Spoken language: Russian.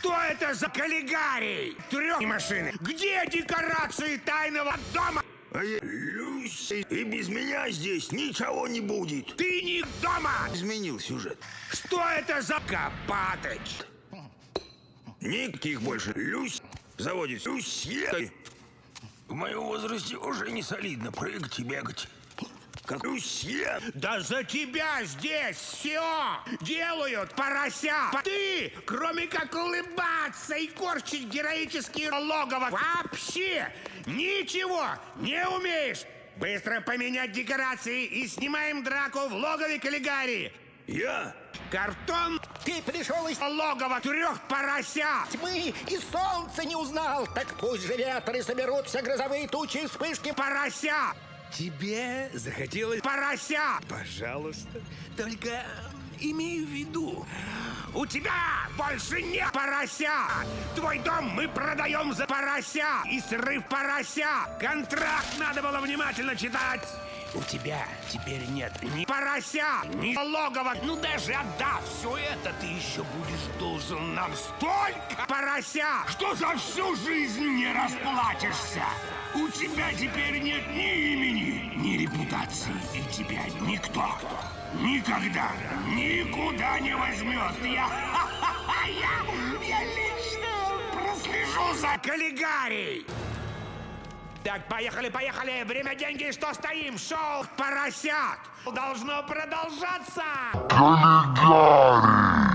Что это за каллигарий? Трёх машины. Где декорации тайного дома? А я Люся, и без меня здесь ничего не будет. Ты не дома! Изменил сюжет. Что это за Копатыч? Никаких больше Люсь. Заводит Люся. В моем возрасте уже не солидно прыгать и бегать. Как Люся. Да за тебя здесь все делают, порося. Ты, кроме как улыбаться и корчить героические логово, вообще ничего не умеешь. Быстро поменять декорации и снимаем драку в логове каллигарии. Я? Картон. Ты пришел из Логово трех поросят. тьмы и солнца не узнал. Так пусть же ветры соберут все грозовые тучи и вспышки. Поросят. Тебе захотелось... Поросят. Пожалуйста, только имей в виду, У тебя больше нет поросят. Твой дом мы продаем за поросят. И срыв поросят. Контракт надо было внимательно читать. У тебя теперь нет ни поросят, ни логова. Ну даже отдав все это, ты еще будешь должен нам столько поросят, что за всю жизнь не расплатишься. У тебя теперь нет ни имени, ни репутации. И тебя никто никогда никуда не возьмет. Я лично прослежу за каллигарией. Так, поехали. Время, деньги, что стоим? Шоу поросят должно продолжаться. Каллигарий!